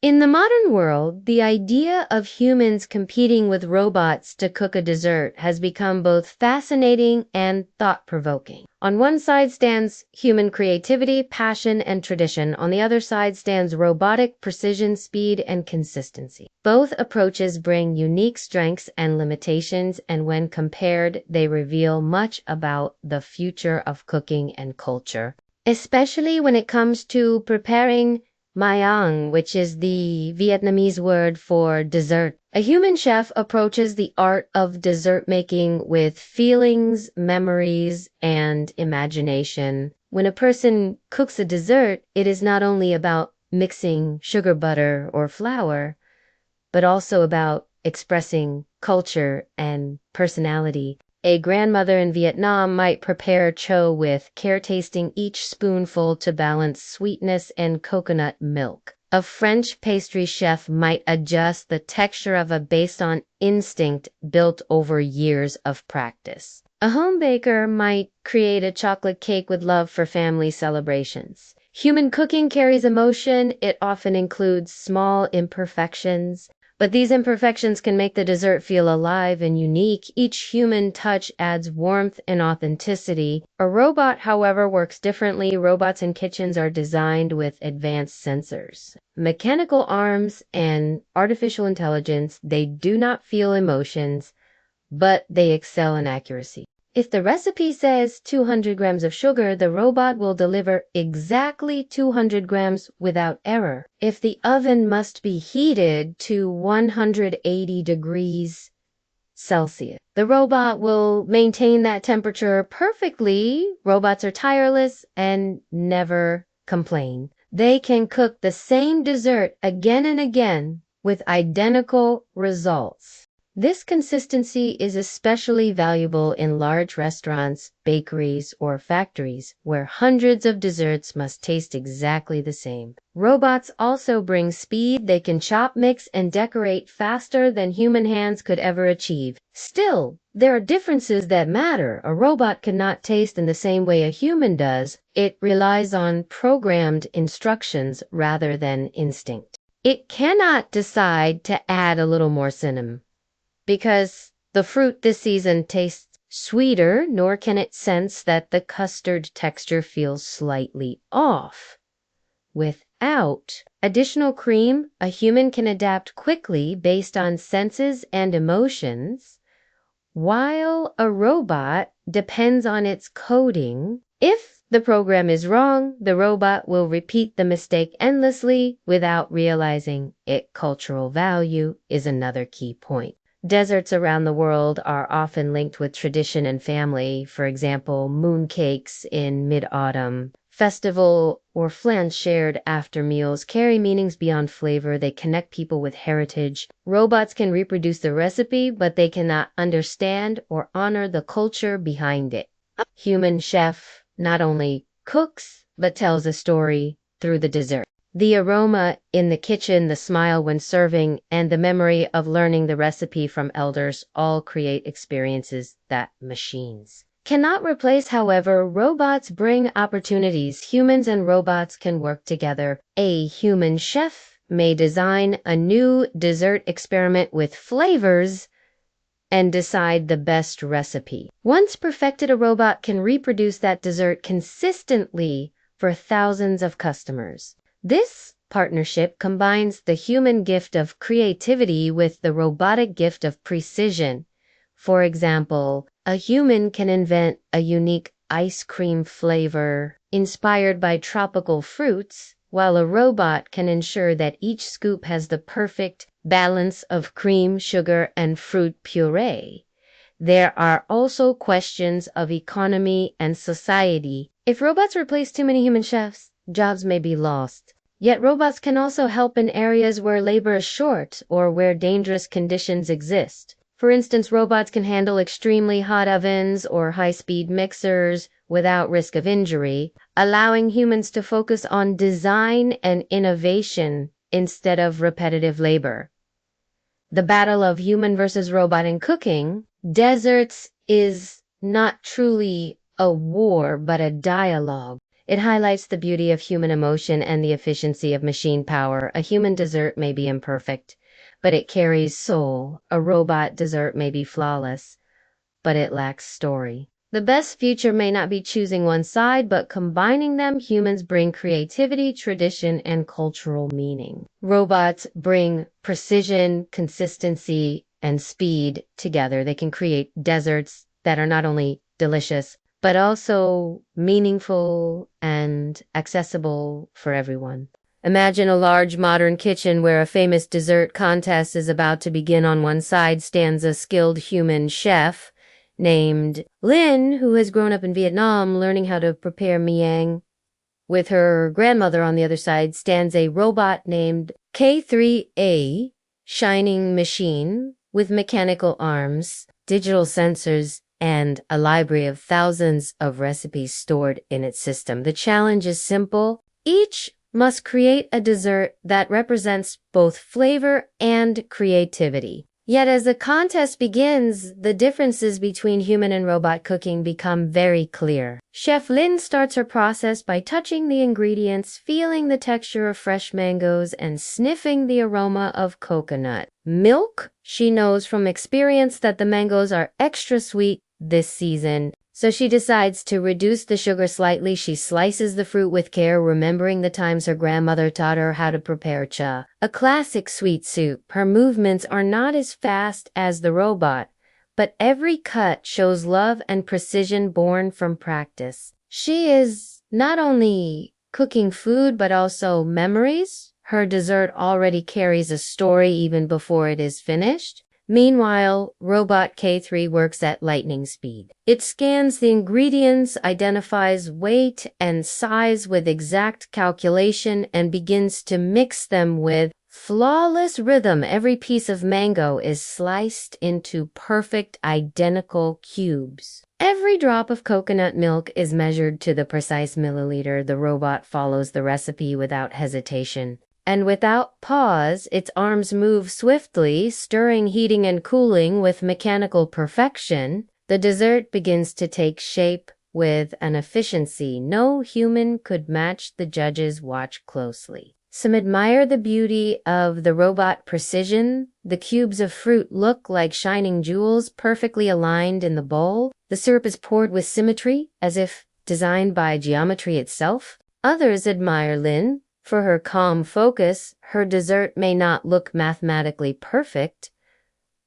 In the modern world, the idea of humans competing with robots to cook a dessert has become both fascinating and thought-provoking. On one side stands human creativity, passion, and tradition. On the other side stands robotic precision, speed, and consistency. Both approaches bring unique strengths and limitations, and when compared, they reveal much about the future of cooking and culture, especially when it comes to preparing Mayang, which is the Vietnamese word for dessert. A human chef approaches the art of dessert making with feelings, memories, and imagination. When a person cooks a dessert, it is not only about mixing sugar, butter, or flour, but also about expressing culture and personality. A grandmother in Vietnam might prepare cho with care, tasting each spoonful to balance sweetness and coconut milk. A French pastry chef might adjust the texture of a based on instinct built over years of practice. A home baker might create a chocolate cake with love for family celebrations. Human cooking carries emotion. It often includes small imperfections, but these imperfections can make the dessert feel alive and unique. Each human touch adds warmth and authenticity. A robot, however, works differently. Robots in kitchens are designed with advanced sensors, mechanical arms, and artificial intelligence. They do not feel emotions, but they excel in accuracy. If the recipe says 200 grams of sugar, the robot will deliver exactly 200 grams without error. If the oven must be heated to 180 degrees Celsius, the robot will maintain that temperature perfectly. Robots are tireless and never complain. They can cook the same dessert again and again with identical results. This consistency is especially valuable in large restaurants, bakeries, or factories where hundreds of desserts must taste exactly the same. Robots also bring speed. They can chop, mix, and decorate faster than human hands could ever achieve. Still, there are differences that matter. A robot cannot taste in the same way a human does. It relies on programmed instructions rather than instinct. It cannot decide to add a little more cinnamon because the fruit this season tastes sweeter, nor can it sense that the custard texture feels slightly off. Without additional cream, a human can adapt quickly based on senses and emotions, while a robot depends on its coding. If the program is wrong, the robot will repeat the mistake endlessly without realizing it. Cultural value is another key point. Desserts around the world are often linked with tradition and family. For example, mooncakes in mid-autumn, festival or flan shared after meals carry meanings beyond flavor. They connect people with heritage. Robots can reproduce the recipe, but they cannot understand or honor the culture behind it. A human chef not only cooks, but tells a story through the dessert. The aroma in the kitchen, the smile when serving, and the memory of learning the recipe from elders all create experiences that machines cannot replace. However, robots bring opportunities. Humans and robots can work together. A human chef may design a new dessert, experiment with flavors, and decide the best recipe. Once perfected, a robot can reproduce that dessert consistently for thousands of customers. This partnership combines the human gift of creativity with the robotic gift of precision. For example, a human can invent a unique ice cream flavor inspired by tropical fruits, while a robot can ensure that each scoop has the perfect balance of cream, sugar, and fruit puree. There are also questions of economy and society. If robots replace too many human chefs, jobs may be lost. Yet robots can also help in areas where labor is short or where dangerous conditions exist. For instance, robots can handle extremely hot ovens or high-speed mixers without risk of injury, allowing humans to focus on design and innovation instead of repetitive labor. The battle of human versus robot in cooking desserts is not truly a war, but a dialogue. It highlights the beauty of human emotion and the efficiency of machine power. A human dessert may be imperfect, but it carries soul. A robot dessert may be flawless, but it lacks story. The best future may not be choosing one side, but combining them. Humans bring creativity, tradition, and cultural meaning. Robots bring precision, consistency, and speed together. They can create desserts that are not only delicious, but also meaningful and accessible for everyone. Imagine a large modern kitchen where a famous dessert contest is about to begin. On one side stands a skilled human chef named Lynn, who has grown up in Vietnam learning how to prepare miang. With her grandmother on the other side stands a robot named K3A, shining machine with mechanical arms, digital sensors, and a library of thousands of recipes stored in its system. The challenge is simple. Each must create a dessert that represents both flavor and creativity. Yet as the contest begins, the differences between human and robot cooking become very clear. Chef Lin starts her process by touching the ingredients, feeling the texture of fresh mangoes, and sniffing the aroma of coconut milk. She knows from experience that the mangoes are extra sweet this season, so she decides to reduce the sugar slightly. She slices the fruit with care, remembering the times her grandmother taught her how to prepare cha, a classic sweet soup. Her movements are not as fast as the robot, but every cut shows love and precision born from practice. She is not only cooking food, but also memories. Her dessert already carries a story even before it is finished. Meanwhile, Robot K3 works at lightning speed. It scans the ingredients, identifies weight and size with exact calculation, and begins to mix them with flawless rhythm. Every piece of mango is sliced into perfect, identical cubes. Every drop of coconut milk is measured to the precise milliliter. The robot follows the recipe without hesitation. And without pause, its arms move swiftly, stirring, heating, and cooling with mechanical perfection. The dessert begins to take shape with an efficiency no human could match. The judges watch closely. Some admire the beauty of the robot precision. The cubes of fruit look like shining jewels, perfectly aligned in the bowl. The syrup is poured with symmetry, as if designed by geometry itself. Others admire Lynn for her calm focus. Her dessert may not look mathematically perfect,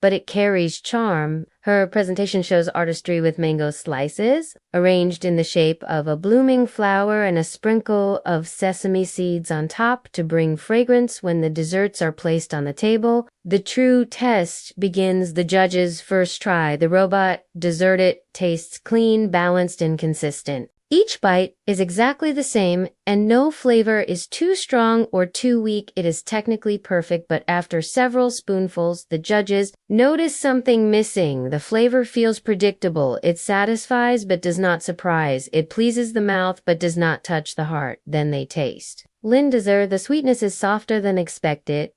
but it carries charm. Her presentation shows artistry with mango slices arranged in the shape of a blooming flower and a sprinkle of sesame seeds on top to bring fragrance when the desserts are placed on the table. The true test begins. The judges' first try. The robot dessert tastes clean, balanced, and consistent. Each bite is exactly the same, and no flavor is too strong or too weak. It is technically perfect, but after several spoonfuls, the judges notice something missing. The flavor feels predictable. It satisfies but does not surprise. It pleases the mouth but does not touch the heart. Then they taste. Lynn dessert, the sweetness is softer than expected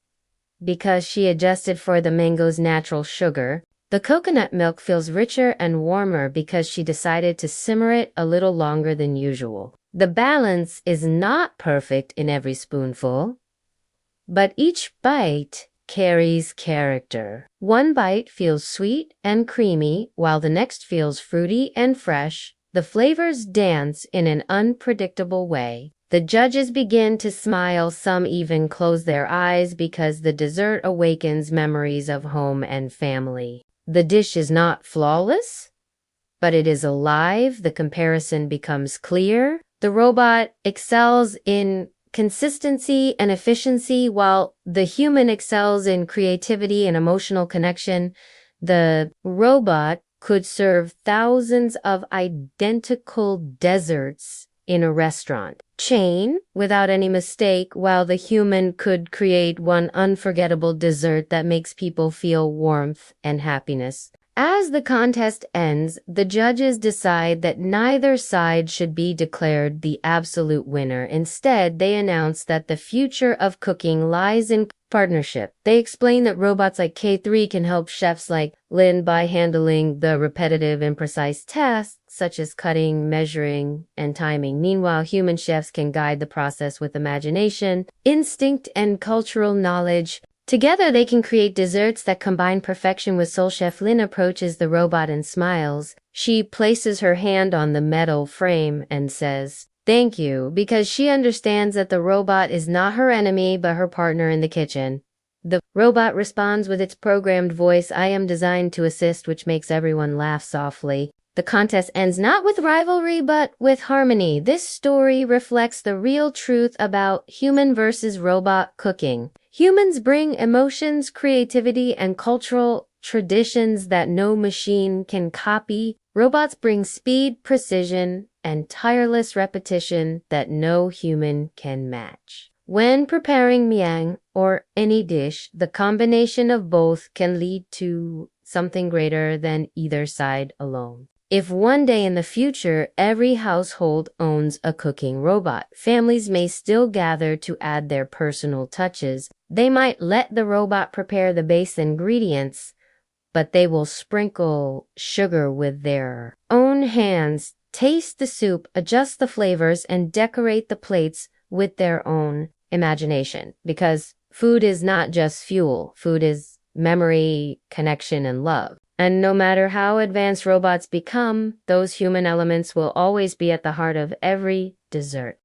because she adjusted for the mango's natural sugar. The coconut milk feels richer and warmer because she decided to simmer it a little longer than usual. The balance is not perfect in every spoonful, but each bite carries character. One bite feels sweet and creamy, while the next feels fruity and fresh. The flavors dance in an unpredictable way. The judges begin to smile, some even close their eyes because the dessert awakens memories of home and family. The dish is not flawless, but it is alive. The comparison becomes clear. The robot excels in consistency and efficiency, while the human excels in creativity and emotional connection. The robot could serve thousands of identical desserts in a restaurant chain without any mistake, while the human could create one unforgettable dessert that makes people feel warmth and happiness. As the contest ends, the judges decide that neither side should be declared the absolute winner. Instead, they announce that the future of cooking lies in partnership. They explain that robots like K3 can help chefs like Lynn by handling the repetitive and precise tasks such as cutting, measuring, and timing. Meanwhile, human chefs can guide the process with imagination, instinct, and cultural knowledge. Together, they can create desserts that combine perfection with soul. Chef Lynn approaches the robot and smiles. She places her hand on the metal frame and says, "Thank you," because she understands that the robot is not her enemy but her partner in the kitchen. The robot responds with its programmed voice, "I am designed to assist," which makes everyone laugh softly. The contest ends not with rivalry but with harmony. This story reflects the real truth about human versus robot cooking. Humans bring emotions, creativity, and cultural traditions that no machine can copy. Robots bring speed, precision, and tireless repetition that no human can match. When preparing miang or any dish, the combination of both can lead to something greater than either side alone. If one day in the future every household owns a cooking robot, families may still gather to add their personal touches. They might let the robot prepare the base ingredients, but they will sprinkle sugar with their own hands, taste the soup, adjust the flavors, and decorate the plates with their own imagination. Because food is not just fuel. Food is memory, connection, and love. And no matter how advanced robots become, those human elements will always be at the heart of every dessert.